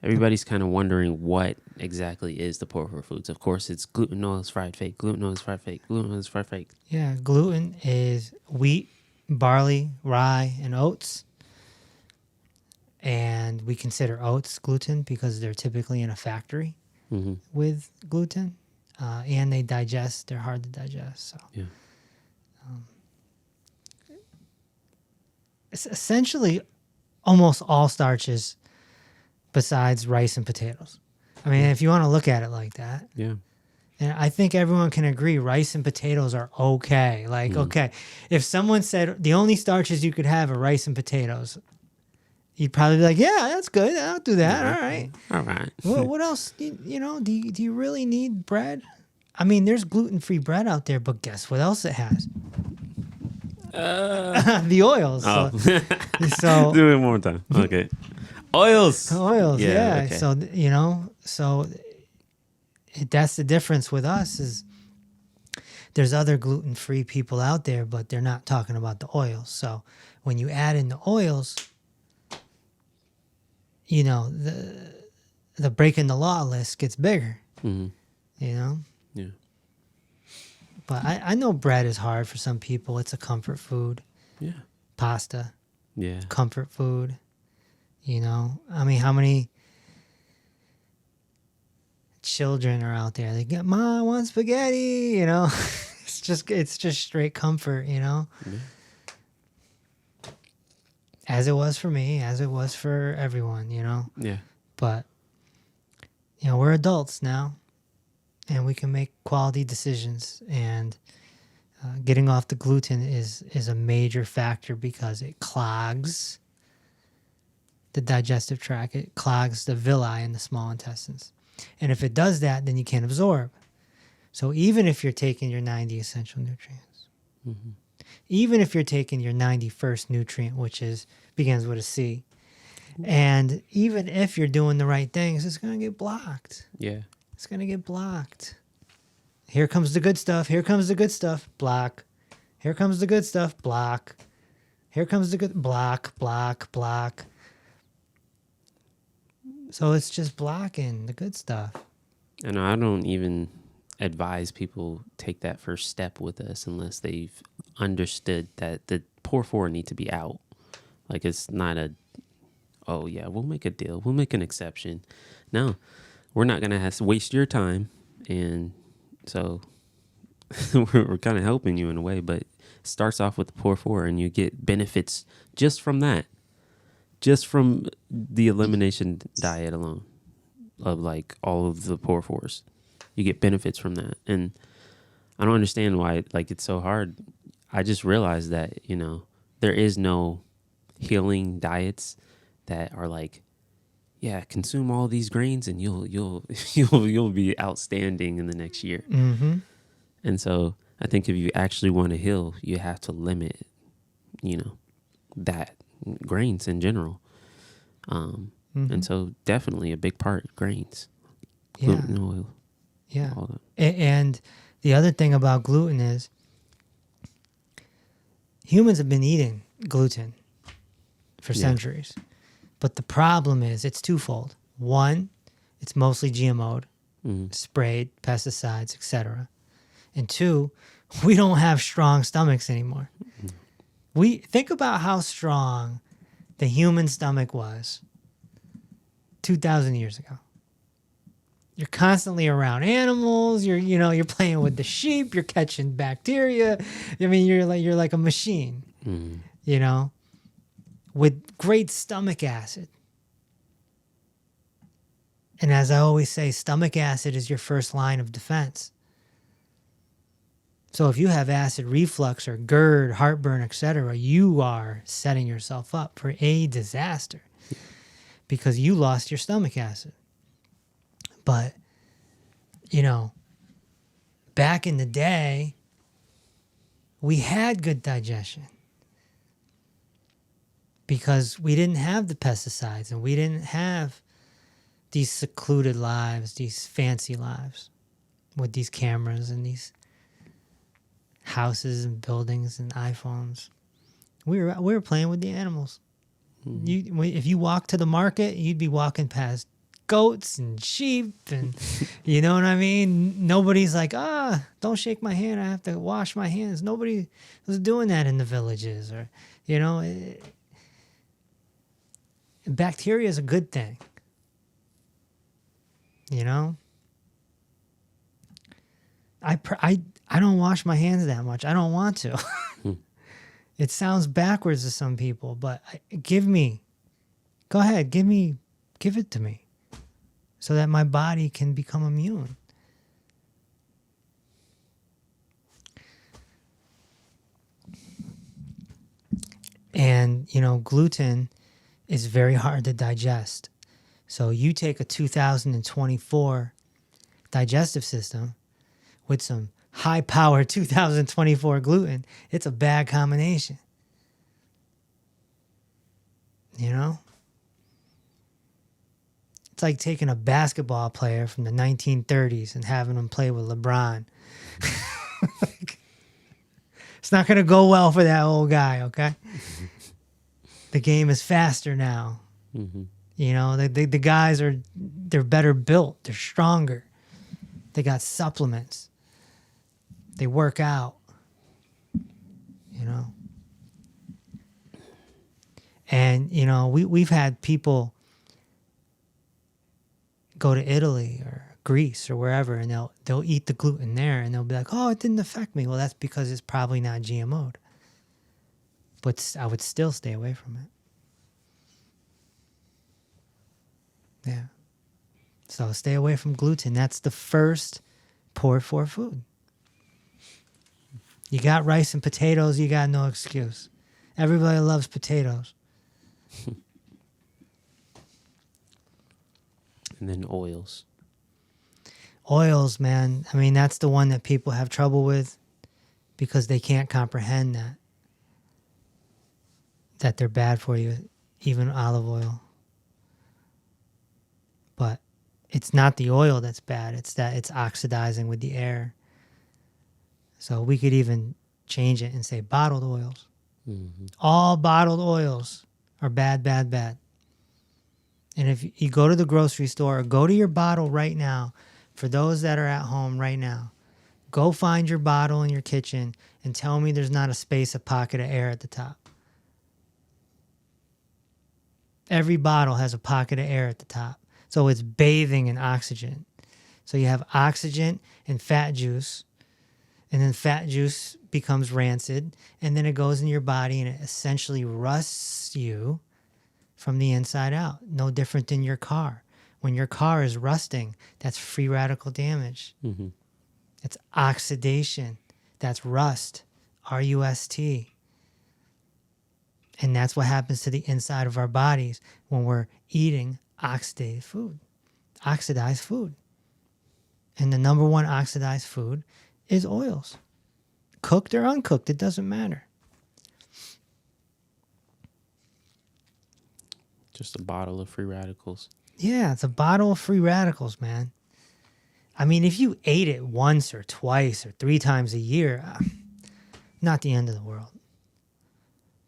everybody's kind of wondering what exactly is the poor foods. Of course, it's gluten-less fried fake, gluten-less fried fake, gluten-less fried fake. Yeah, gluten is wheat, barley, rye, and oats. And we consider oats gluten because they're typically in a factory with gluten. And they digest. They're hard to digest. So Yeah. It's essentially almost all starches besides rice and potatoes. I mean, if you want to look at it like that. Yeah. And I think everyone can agree rice and potatoes are okay. Like, okay, if someone said the only starches you could have are rice and potatoes, you'd probably be like, yeah, that's good. I'll do that. Yeah. All right. All right. What else? You know, do you really need bread? I mean, there's gluten-free bread out there, but guess what else it has? The oils. Oh. So Do it one more time. Okay. Oils. Oils, yeah. Okay. So, you know, that's the difference with us is there's other gluten-free people out there, but they're not talking about the oils. So when you add in the oils, you know, the breaking the law list gets bigger, you know? Yeah. But I know bread is hard for some people. It's a comfort food. Yeah. Pasta, Yeah. comfort food. You know, I mean, how many children are out there? They get, Mom, I want spaghetti. You know, it's just straight comfort. You know, as it was for me, as it was for everyone. You know, Yeah. but you know, we're adults now, and we can make quality decisions. And getting off the gluten is a major factor because it clogs the digestive tract. It clogs the villi in the small intestines. And if it does that, then you can't absorb. So even if you're taking your 90 essential nutrients, even if you're taking your 91st nutrient, which begins with a C, and even if you're doing the right things, it's going to get blocked. Yeah. It's going to get blocked. Here comes the good stuff. Here comes the good stuff. Block. Here comes the good stuff. Block. Here comes the good... Block, block, block. So it's just blocking the good stuff. And I don't even advise people take that first step with us unless they've understood that the poor four need to be out. Like it's not oh yeah, we'll make a deal. We'll make an exception. No, we're not going to have to waste your time. And so we're kind of helping you in a way, but it starts off with the poor four and you get benefits just from that. Just from the elimination diet alone of like all of the poor fours, you get benefits from that. And I don't understand why like it's so hard. I just realized that, you know, there is no healing diets that are like, yeah, consume all these grains and you'll be outstanding in the next year. And so I think if you actually want to heal, you have to limit, you know, that grains in general. And so definitely a big part, grains, gluten, oil. Yeah. All that. And the other thing about gluten is humans have been eating gluten for centuries. But the problem is it's twofold. One, it's mostly GMO'd, sprayed, pesticides, etc. And two, we don't have strong stomachs anymore. We think about how strong the human stomach was 2,000 years ago. You're constantly around animals. You're playing with the sheep. You're catching bacteria. I mean, you're like a machine, you know, with great stomach acid. And as I always say, stomach acid is your first line of defense. So if you have acid reflux or GERD, heartburn, etc., you are setting yourself up for a disaster because you lost your stomach acid. But, you know, back in the day, we had good digestion because we didn't have the pesticides and we didn't have these secluded lives, these fancy lives with these cameras and these houses and buildings and iPhones. We were playing with the animals. If you walk to the market, you'd be walking past goats and sheep and you know what I mean? Nobody's like, don't shake my hand. I have to wash my hands. Nobody was doing that in the villages, or, you know, bacteria is a good thing. You know, I don't wash my hands that much. I don't want to. It sounds backwards to some people, but go ahead, give it to me so that my body can become immune. And, you know, gluten is very hard to digest. So you take a 2024 digestive system with some high-powered 2024 gluten, it's a bad combination. You know? It's like taking a basketball player from the 1930s and having him play with LeBron. It's not going to go well for that old guy, okay? The game is faster now. Mm-hmm. You know, the guys they're better built. They're stronger. They got supplements. They work out. You know. And, you know, we've had people go to Italy or Greece or wherever, and they'll eat the gluten there, and they'll be like, oh, it didn't affect me. Well, that's because it's probably not GMO'd. But I would still stay away from it. Yeah. So stay away from gluten. That's the first pour for food. You got rice and potatoes, you got no excuse. Everybody loves potatoes. And then oils. Oils, man. I mean, that's the one that people have trouble with because they can't comprehend that they're bad for you, even olive oil. But it's not the oil that's bad. It's that it's oxidizing with the air. So we could even change it and say bottled oils. Mm-hmm. All bottled oils are bad, bad, bad. And if you go to the grocery store or go to your bottle right now, for those that are at home right now, go find your bottle in your kitchen and tell me there's not a pocket of air at the top. Every bottle has a pocket of air at the top. So it's bathing in oxygen. So you have oxygen and fat juice, and then fat juice becomes rancid, and then it goes in your body and it essentially rusts you from the inside out. No different than your car. When your car is rusting, that's free radical damage. Mm-hmm. It's oxidation. That's rust. R-U-S-T. And that's what happens to the inside of our bodies when we're eating oxidized food. And the number one oxidized food is oils. Cooked or uncooked, it doesn't matter. Just a bottle of free radicals. Yeah, it's a bottle of free radicals, man. I mean, if you ate it once or twice or 3 times a year, not the end of the world.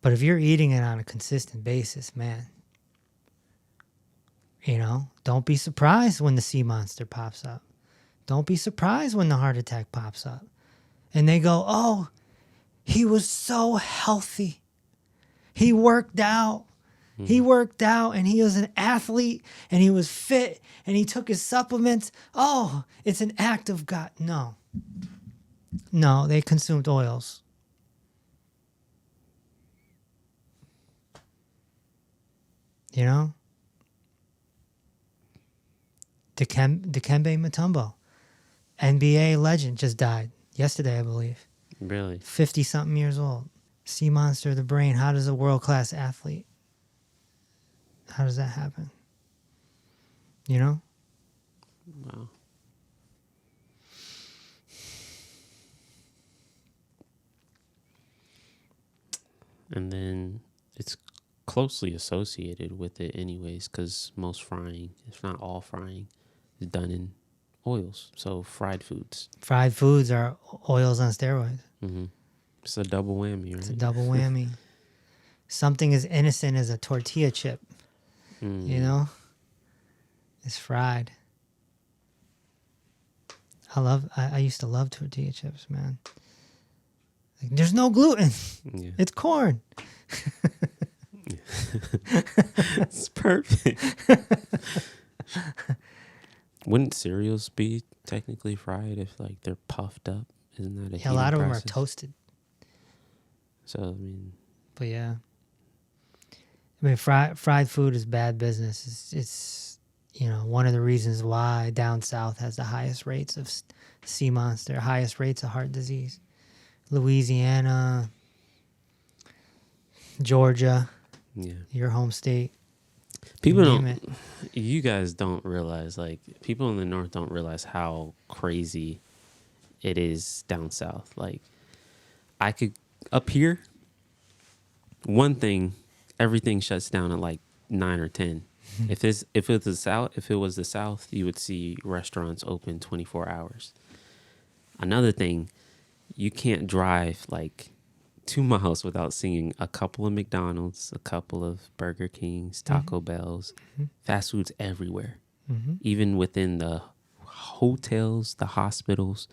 But if you're eating it on a consistent basis, man, you know, don't be surprised when the sea monster pops up. Don't be surprised when the heart attack pops up. And they go, oh, he was so healthy. He worked out. He worked out and he was an athlete and he was fit and he took his supplements. Oh, it's an act of God. No, they consumed oils. You know? Dikembe Mutombo, NBA legend, just died yesterday, I believe. Really? 50-something years old. Sea monster of the brain. How does a world-class athlete? How does that happen? You know? Wow. And then it's closely associated with it anyways, because most frying, if not all frying, is done in oils. So fried foods. Fried foods are oils on steroids. Mm-hmm. It's a double whammy, right? It's a double whammy. Something as innocent as a tortilla chip. You know, is fried. I used to love tortilla chips, man. Like, there's no gluten. Yeah. It's corn. It's perfect. Wouldn't cereals be technically fried if like they're puffed up? Isn't that a Yeah, a lot of them are process? toasted. So I mean, But yeah, I mean, fried food is bad business. It's one of the reasons why down south has the highest rates of sea monster, highest rates of heart disease. Louisiana, Georgia, yeah. your home state. People name don't. it. You guys don't realize, like, people in the north don't realize how crazy it is down south. Like, I could up here. One thing, everything shuts down at like 9 or 10. If it was the south, you would see restaurants open 24 hours. Another thing, you can't drive like 2 miles without seeing a couple of McDonald's, a couple of Burger Kings, Taco Bells, fast foods everywhere. Even within the hotels, the hospitals.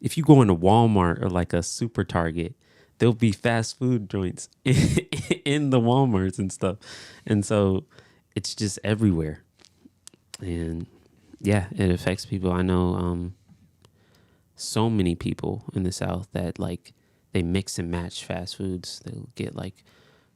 If you go into Walmart or like a super Target, there'll be fast food joints in the Walmarts and stuff. And so it's just everywhere. And yeah, it affects people. I know so many people in the South that like they mix and match fast foods. They'll get like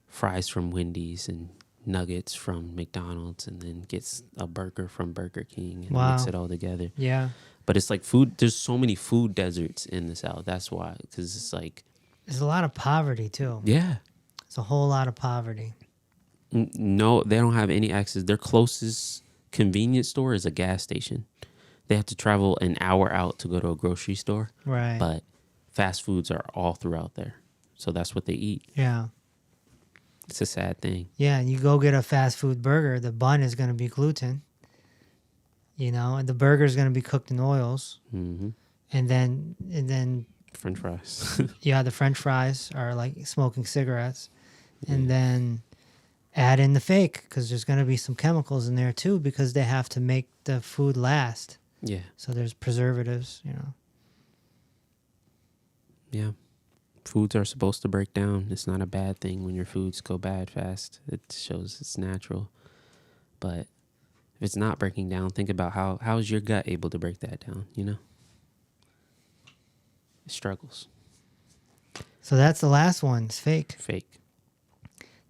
fries from Wendy's and nuggets from McDonald's and then gets a burger from Burger King and mix it all together. Yeah. But it's like food. There's so many food deserts in the South. That's why, because it's like There's a lot of poverty too. yeah. It's a whole lot of poverty. No, they don't have any access. Their closest convenience store is a gas station. They have to travel an hour out to go to a grocery store. Right. But fast foods are all throughout there. So that's what they eat. Yeah. It's a sad thing. Yeah, and you go get a fast food burger, the bun is going to be gluten, and the burger is going to be cooked in oils. Mm-hmm. And then French fries. yeah, the French fries are like smoking cigarettes. And then add in the fake because there's going to be some chemicals in there too because they have to make the food last. Yeah. So there's preservatives, Yeah. Foods are supposed to break down. It's not a bad thing when your foods go bad fast. It shows it's natural. But if it's not breaking down, think about how is your gut able to break that down, It struggles. So that's the last one. It's fake. Fake.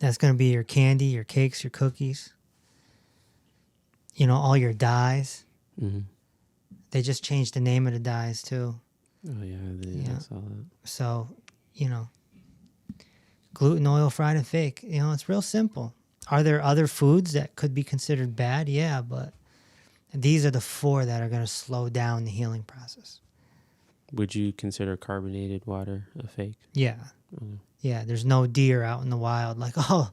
That's going to be your candy, your cakes, your cookies. All your dyes. Mm-hmm. They just changed the name of the dyes too. Oh, yeah. I saw that. So, gluten, oil, fried, and fake. It's real simple. Are there other foods that could be considered bad? Yeah, but these are the 4 that are going to slow down the healing process. Would you consider carbonated water a fake? Yeah. Oh. Yeah, there's no deer out in the wild like, oh,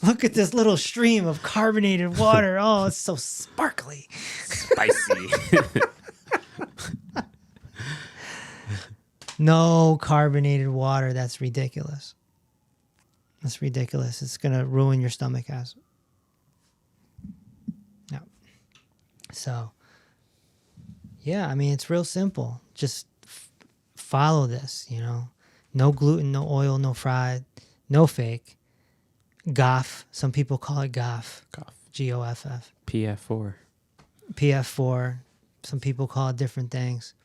look at this little stream of carbonated water. Oh, it's so sparkly. Spicy. No carbonated water. That's ridiculous. That's ridiculous. It's going to ruin your stomach acid. No. So, yeah, I mean, it's real simple. Just follow this, No gluten, no oil, no fried, no fake. GOF. Some people call it GOF. Cough. GOFF. PF4. PF4. Some people call it different things.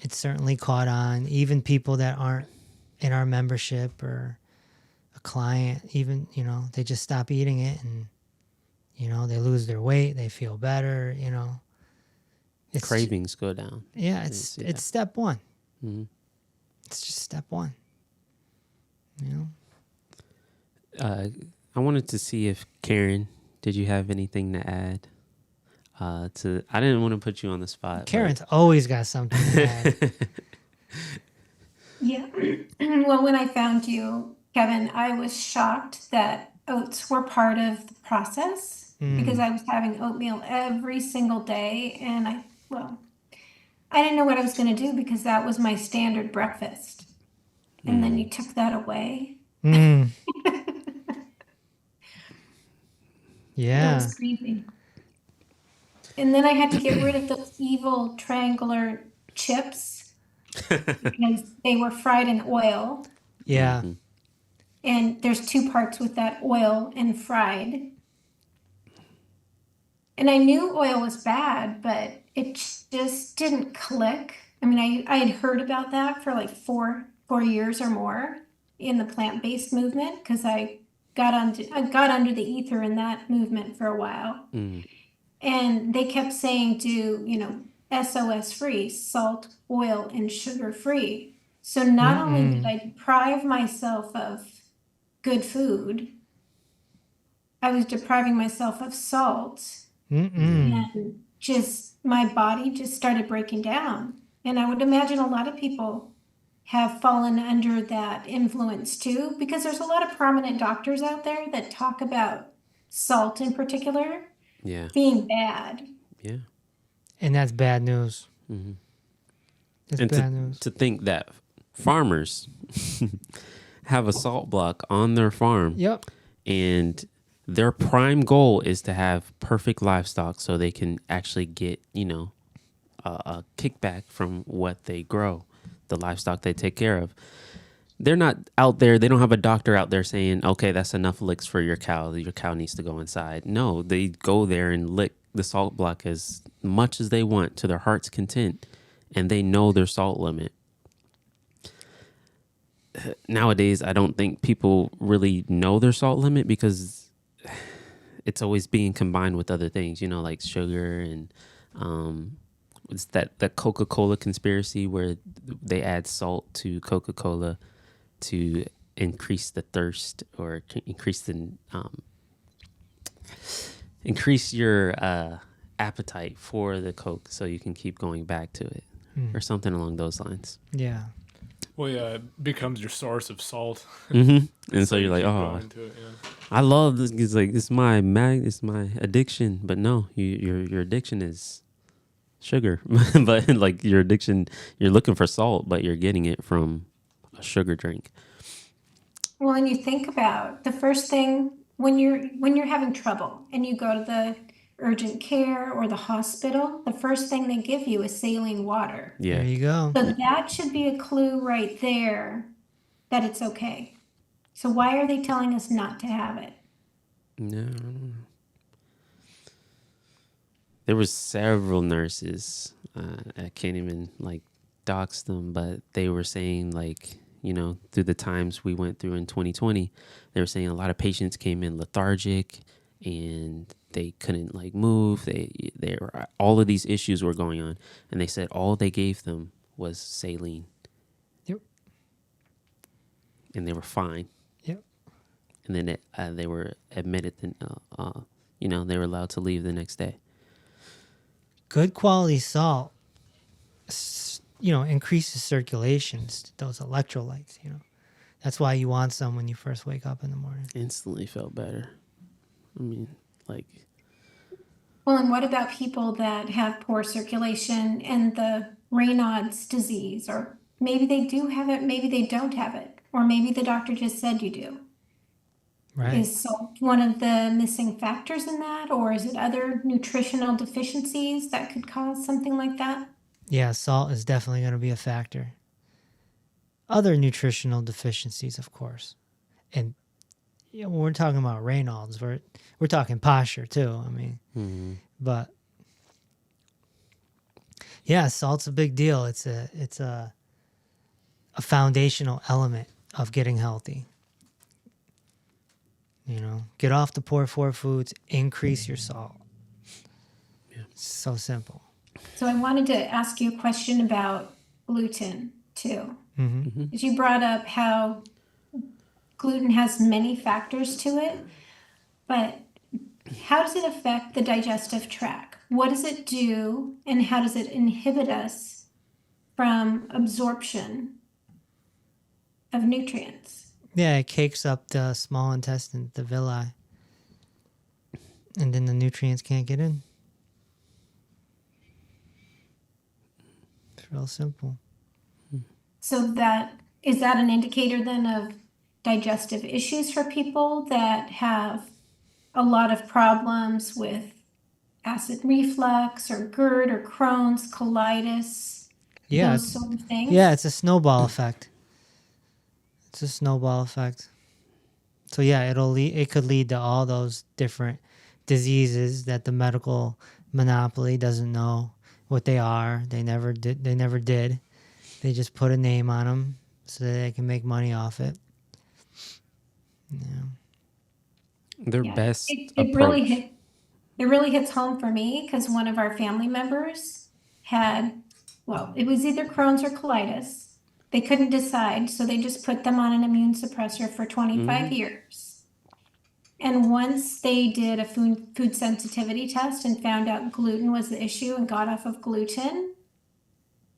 It's certainly caught on. Even people that aren't in our membership or a client, even, they just stop eating it and, they lose their weight. They feel better, It's, Cravings go down. Yeah, it's step 1. Mm-hmm. It's just step 1. I wanted to see if Karen, did you have anything to add? I didn't want to put you on the spot. Karen's always got something to add. Yeah. Well, when I found you, Kevin, I was shocked that oats were part of the process because I was having oatmeal every single day. And I didn't know what I was going to do because that was my standard breakfast. And then you took that away. Mm. Yeah. was crazy. And then I had to get rid of those evil triangular chips because they were fried in oil. Yeah. And there's two parts with that, oil and fried. And I knew oil was bad, but it just didn't click. I mean, I had heard about that for like four years or more in the plant-based movement because I got under the ether in that movement for a while. And they kept saying SOS free, salt, oil, and sugar free. So not only did I deprive myself of good food, I was depriving myself of salt. And just my body just started breaking down. And I would imagine a lot of people have fallen under that influence too, because there's a lot of prominent doctors out there that talk about salt in particular Yeah. being bad. Yeah. And that's bad news. That's And bad news. to think that farmers have a salt block on their farm. Yep. And their prime goal is to have perfect livestock so they can actually get, a kickback from what they grow, the livestock they take care of. They're not out there. They don't have a doctor out there saying, okay, that's enough licks for your cow. Your cow needs to go inside. No, they go there and lick the salt block as much as they want to their heart's content. And they know their salt limit. Nowadays, I don't think people really know their salt limit because it's always being combined with other things, like sugar and it's that Coca-Cola conspiracy where they add salt to Coca-Cola to increase the thirst or increase your appetite for the Coke so you can keep going back to it or something along those lines. Yeah. Well, yeah, it becomes your source of salt. And so you're like, keep oh, going to it, yeah. I love this. It's like it's my addiction. But no, your addiction is sugar. But like your addiction, you're looking for salt, but you're getting it from a sugar drink. Well, and you think about the first thing when you're having trouble and you go to the urgent care or the hospital, the first thing they give you is saline water. Yeah. There you go. So that should be a clue right there that it's okay. So why are they telling us not to have it? No, I don't know. There was several nurses. I can't even dox them, but they were saying through the times we went through in 2020, they were saying a lot of patients came in lethargic and they couldn't move. They were, all of these issues were going on, and they said all they gave them was saline. Yep. And they were fine. Yep. And then they were admitted. They were allowed to leave the next day. Good quality salt, increases circulations, those electrolytes, That's why you want some when you first wake up in the morning. Instantly felt better. I mean, Well, and what about people that have poor circulation and the Raynaud's disease, or maybe they do have it, maybe they don't have it, or maybe the doctor just said you do. Right. Is salt one of the missing factors in that, or is it other nutritional deficiencies that could cause something like that? Yeah, salt is definitely going to be a factor. Other nutritional deficiencies, of course. And when we're talking about Raynaud's, we're talking posture too. I mean, but yeah, salt's a big deal. It's a foundational element of getting healthy. Get off the poor foods, increase your salt. Yeah. It's so simple. So I wanted to ask you a question about gluten too. As you brought up how gluten has many factors to it, but how does it affect the digestive tract? What does it do, and how does it inhibit us from absorption of nutrients? Yeah, it cakes up the small intestine, the villi, and then the nutrients can't get in. It's real simple. So is that an indicator then of digestive issues for people that have a lot of problems with acid reflux or GERD or Crohn's, colitis, Yeah, those sort of things. yeah, it's a snowball effect. It's a snowball effect. So yeah, it could lead to all those different diseases that the medical monopoly doesn't know what they are. They never did. They just put a name on them so that they can make money off it. Yeah. Their Yeah, best it approach. It really hits home for me because one of our family members had, well, it was either Crohn's or colitis. They couldn't decide, so they just put them on an immune suppressor for 25 years. And once they did a food sensitivity test and found out gluten was the issue and got off of gluten,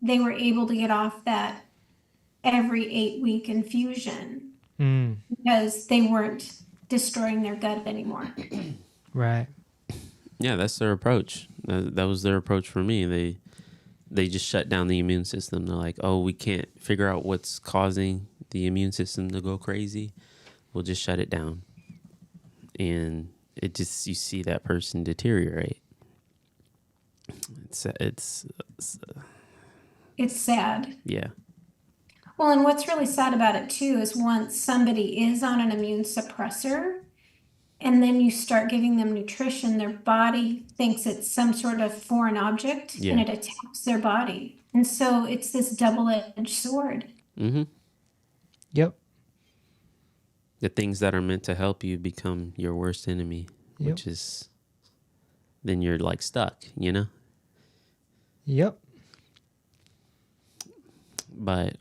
they were able to get off that every 8-week infusion because they weren't destroying their gut anymore. Right. Yeah, that's their approach. That was their approach for me. They just shut down the immune system. They're like, oh, we can't figure out what's causing the immune system to go crazy. We'll just shut it down. And you see that person deteriorate. It's sad. Yeah. Well, and what's really sad about it too is once somebody is on an immune suppressor and then you start giving them nutrition, their body thinks it's some sort of foreign object and it attacks their body. And so it's this double-edged sword. Mm-hmm. Yep. The things that are meant to help you become your worst enemy, which is then you're like stuck, you know? Yep. But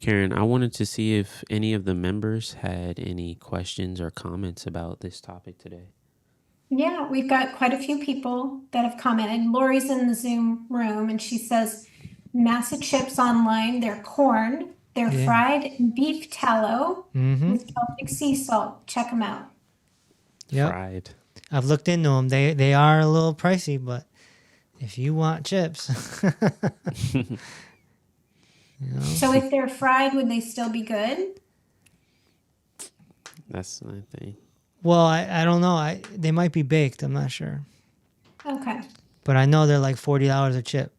Karen, I wanted to see if any of the members had any questions or comments about this topic today. Yeah, we've got quite a few people that have commented. Lori's in the Zoom room and she says, Massa chips online, they're corn, they're fried in beef tallow with Celtic sea salt. Check them out. Yep. Fried. I've looked into them. They are a little pricey, but if you want chips. You know? So if they're fried, would they still be good? That's my thing. Well, I don't know. They might be baked. I'm not sure. Okay. But I know they're like $40 a chip.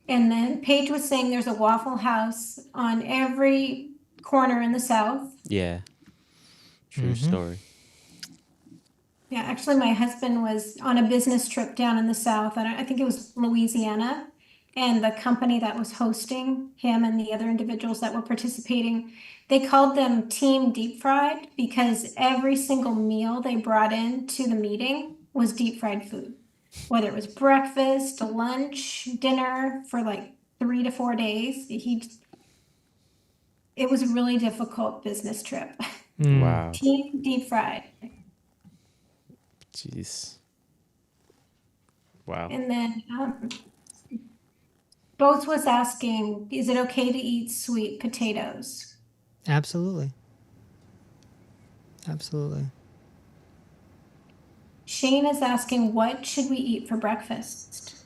And then Paige was saying there's a Waffle House on every corner in the South. Yeah. True story. Yeah, actually, my husband was on a business trip down in the South, and I think it was Louisiana. And the company that was hosting him and the other individuals that were participating, they called them Team Deep Fried because every single meal they brought in to the meeting was deep fried food. Whether it was breakfast, lunch, dinner for like 3 to 4 days. It was a really difficult business trip. Wow. Team Deep Fried. Jeez. Wow. And then Both was asking, is it okay to eat sweet potatoes? Absolutely. Absolutely. Shane is asking, what should we eat for breakfast?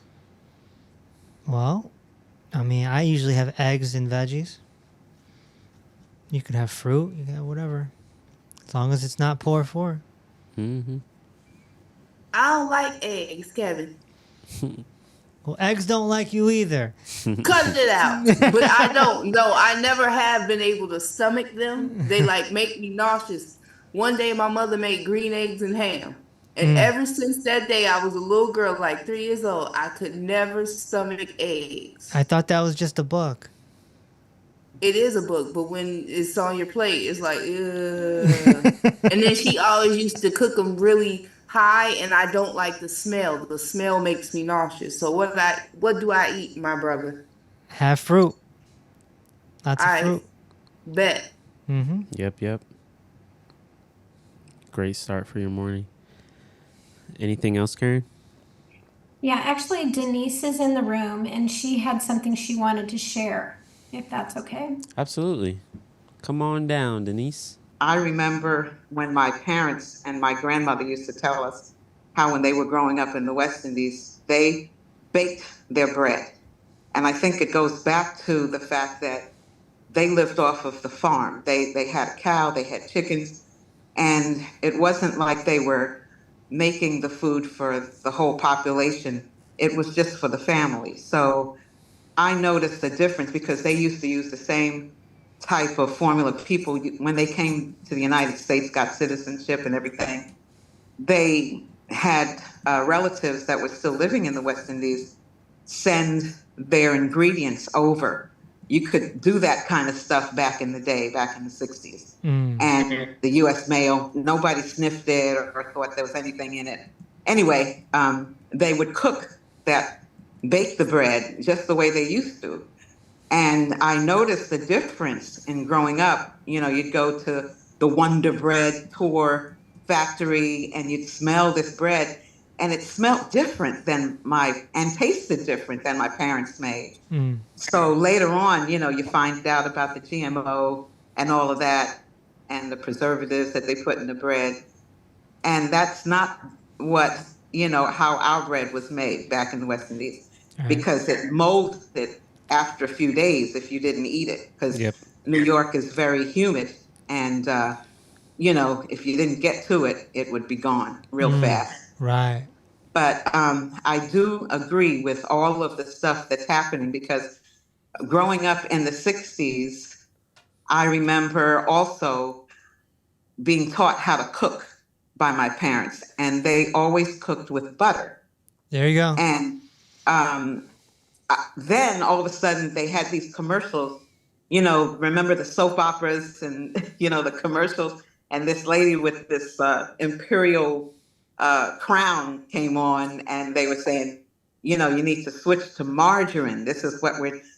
Well, I mean, I usually have eggs and veggies. You can have fruit, you can have whatever. As long as it's not poor for. Mm-hmm. I don't like eggs, Kevin. Well, eggs don't like you either. Cut it out. But I don't. No, I never have been able to stomach them. They like make me nauseous. One day my mother made green eggs and ham. And ever since that day, I was a little girl, like 3 years old. I could never stomach eggs. I thought that was just a book. It is a book, but when it's on your plate, it's like, ugh. And then she always used to cook them really high, and I don't like the smell. The smell makes me nauseous. So what do I eat, my brother? Have fruit. Lots of fruit. Bet. Mm-hmm. Yep. Great start for your morning. Anything else, Karen? Yeah, actually, Denise is in the room, and she had something she wanted to share, if that's okay. Absolutely. Come on down, Denise. I remember when my parents and my grandmother used to tell us how when they were growing up in the West Indies, they baked their bread. And I think it goes back to the fact that they lived off of the farm. They had a cow, they had chickens, and it wasn't like they were making the food for the whole population. It was just for the family. So I noticed the difference because they used to use the same type of formula. People, when they came to the United States, got citizenship and everything, they had relatives that were still living in the West Indies send their ingredients over. You could do that kind of stuff back in the day, back in the 60s. And the US mail, nobody sniffed it or thought there was anything in it. Anyway, they would cook that, bake the bread just the way they used to. And I noticed the difference in growing up. You know, you'd go to the Wonder Bread tour factory and you'd smell this bread, and it smelled different than and tasted different than my parents made. So later on, you know, you find out about the GMO and all of that and the preservatives that they put in the bread. And that's not what, you know, how our bread was made back in the West Indies, because it molded after a few days if you didn't eat it, because New York is very humid, and you know, if you didn't get to it, it would be gone real fast. Right. But I do agree with all of the stuff that's happening, because growing up in the 60s, I remember also being taught how to cook by my parents, and they always cooked with butter. There you go. And then all of a sudden they had these commercials, you know, remember the soap operas and, you know, the commercials, and this lady with this imperial crown came on, and they were saying, you know, you need to switch to margarine. This is what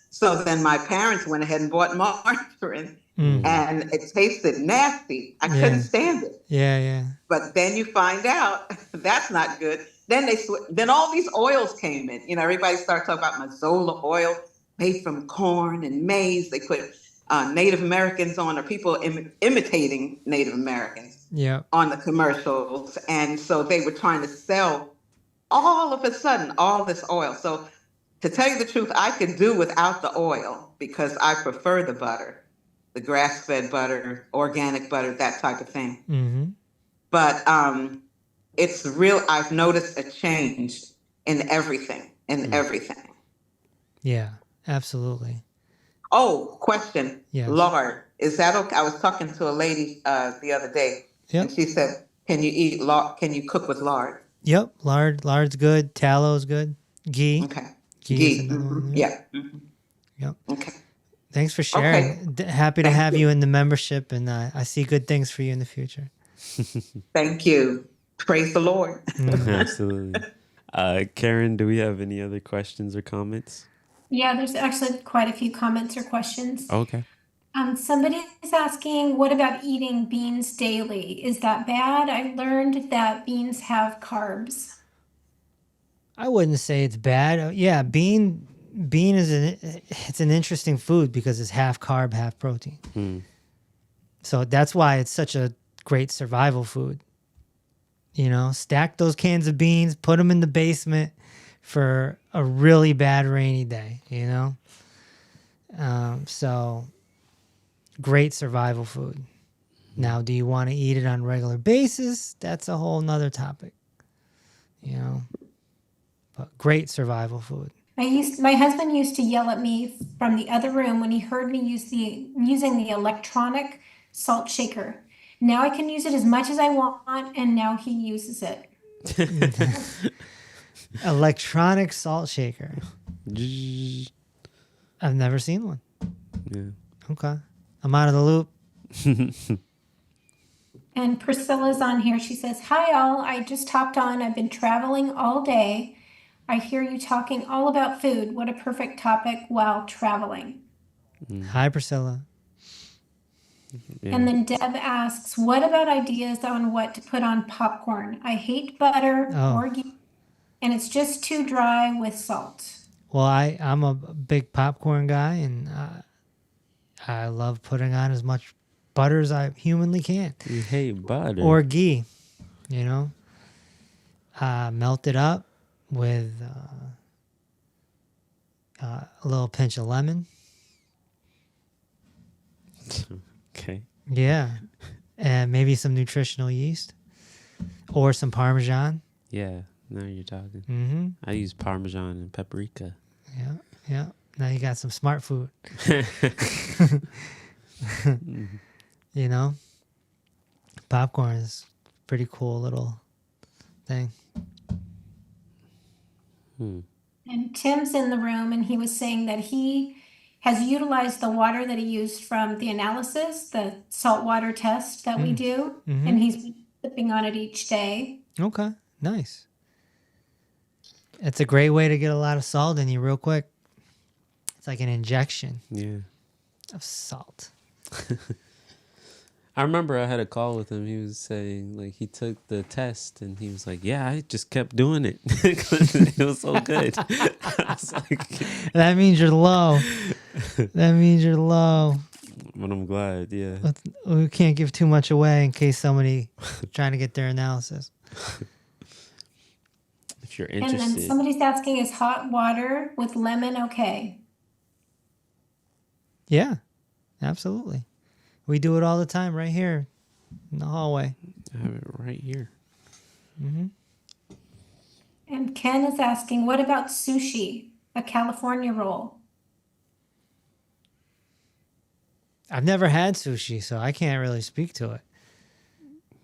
so then my parents went ahead and bought margarine, and it tasted nasty. I couldn't stand it. Yeah. But then you find out that's not good. Then then all these oils came in. You know, everybody started talking about Mazola oil made from corn and maize. They put Native Americans on, or people imitating Native Americans on the commercials. And so they were trying to sell all of a sudden all this oil. So to tell you the truth, I could do without the oil because I prefer the butter, the grass-fed butter, organic butter, that type of thing. But it's real. I've noticed a change in everything, Yeah, absolutely. Oh, question. Yes. Lard. Is that okay? I was talking to a lady the other day, and she said, can you eat lard? Can you cook with lard? Yep. Lard's good. Tallow's good. Ghee. Okay. Ghee. Is another one, Yeah. Yep. Okay. Thanks for sharing. Okay. Happy to have you in the membership, and I see good things for you in the future. Thank you. Praise the Lord. Absolutely. Karen, do we have any other questions or comments? Yeah, there's actually quite a few comments or questions. Okay. Somebody is asking, what about eating beans daily? Is that bad? I learned that beans have carbs. I wouldn't say it's bad. Yeah, bean is it's an interesting food because it's half carb, half protein. So that's why it's such a great survival food. You know, stack those cans of beans, put them in the basement for a really bad rainy day, you know? So great survival food. Now, do you want to eat it on a regular basis? That's a whole nother topic, you know? But great survival food. My husband used to yell at me from the other room when he heard me using the electronic salt shaker. Now I can use it as much as I want, and now he uses it. Electronic salt shaker. I've never seen one. Yeah. Okay. I'm out of the loop. And Priscilla's on here. She says, hi all, I just hopped on. I've been traveling all day. I hear you talking all about food. What a perfect topic while traveling. Hi, Priscilla. Yeah. And then Deb asks, what about ideas on what to put on popcorn? I hate butter or ghee, and it's just too dry with salt. Well, I'm a big popcorn guy, and I love putting on as much butter as I humanly can. You hate butter. Or ghee, you know. Melt it up with a little pinch of lemon. Okay. Yeah. And maybe some nutritional yeast or some Parmesan. Yeah. Now you're talking. Mm-hmm. I use Parmesan and paprika. Yeah. Yeah. Now you got some smart food. You know? Popcorn is a pretty cool little thing. And Tim's in the room, and he was saying that he has utilized the water that he used from the analysis, the saltwater test that we do, and he's been sipping on it each day. Okay. Nice. It's a great way to get a lot of salt in you real quick. It's like an injection of salt. I remember I had a call with him. He was saying, like, he took the test and he was like, yeah, I just kept doing it. It was so good. I was like, That means you're low. That means you're low. but I'm glad, yeah. We can't give too much away in case somebody trying to get their analysis. If you're And interested. then somebody's asking, is hot water with lemon okay? Yeah, absolutely. We do it all the time right here in the hallway. I have it right here. And Ken is asking, what about sushi, a California roll? I've never had sushi, so I can't really speak to it.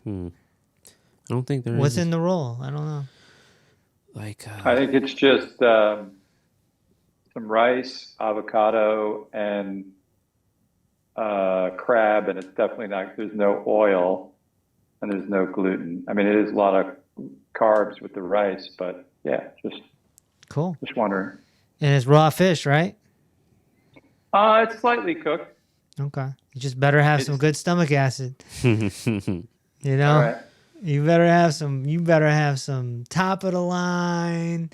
I don't think there is. What's in the roll? I don't know. Like, I think it's just some rice, avocado, and crab, and it's definitely not. There's no oil, and there's no gluten. I mean, it is a lot of carbs with the rice, but yeah, just Cool. wondering. And it's raw fish, right? It's slightly cooked. Okay. You just better have some good stomach acid. You know? All right. You better have some top of the line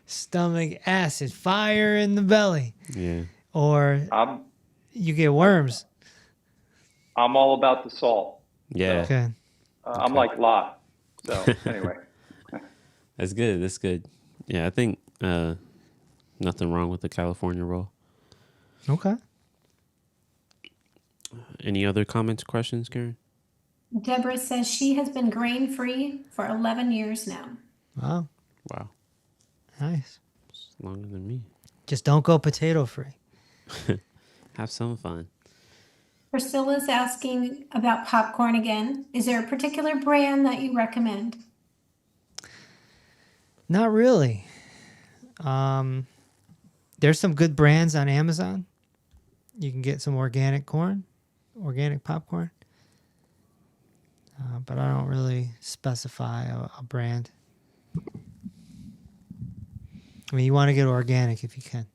stomach acid, fire in the belly, yeah. or I'm you get worms. all about the salt. Yeah. Okay. I'm like Lot. So anyway, That's good. That's good. Yeah, I think nothing wrong with the California roll. Okay. Any other comments, questions, Karen? Deborah says she has been grain-free for 11 years now. Wow. Wow. Nice. It's longer than me. Just don't go potato free. Have some fun. Priscilla's asking about popcorn again. Is there a particular brand that you recommend? Not really. There's some good brands on Amazon. You can get some organic corn, organic popcorn. But I don't really specify a brand. I mean, you want to get organic if you can.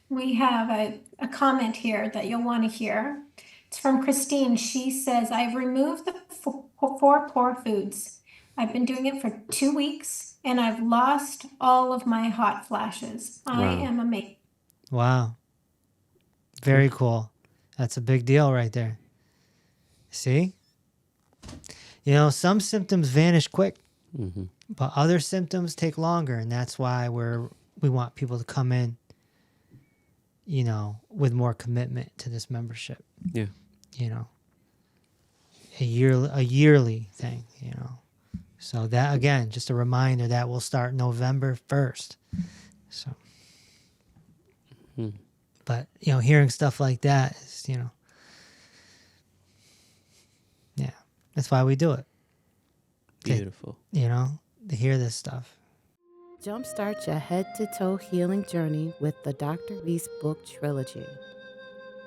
We have a comment here that you'll want to hear. It's from Christine. She says, I've removed the four poor foods. I've been doing it for 2 weeks and I've lost all of my hot flashes. I Wow. am amazed. Wow. Very cool. That's a big deal right there. See? You know, some symptoms vanish quick, but other symptoms take longer. And that's why we want people to come in, you know, with more commitment to this membership. Yeah. You know, a yearly thing, you know. So that, again, just a reminder that will start November 1st. So, but, you know, hearing stuff like that is, you know, yeah, that's why we do it. Beautiful. You know, to hear this stuff. Jumpstart your head-to-toe healing journey with the Dr. Reese book trilogy.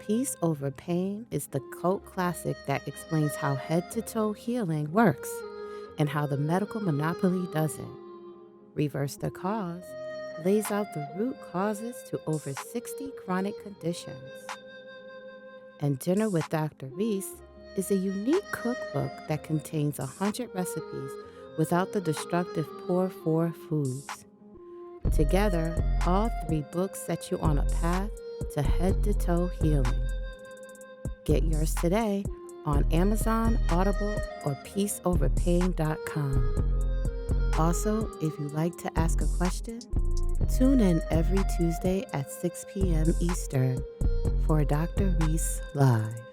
Peace Over Pain is the cult classic that explains how head-to-toe healing works and how the medical monopoly doesn't. Reverse the Cause lays out the root causes to over 60 chronic conditions. And Dinner with Dr. Reese is a unique cookbook that contains 100 recipes without the destructive poor four foods. Together, all 3 books set you on a path to head-to-toe healing. Get yours today on Amazon, Audible, or peaceoverpain.com. Also, if you'd like to ask a question, Tune in every Tuesday at 6 p.m. Eastern for Dr. Reese Live.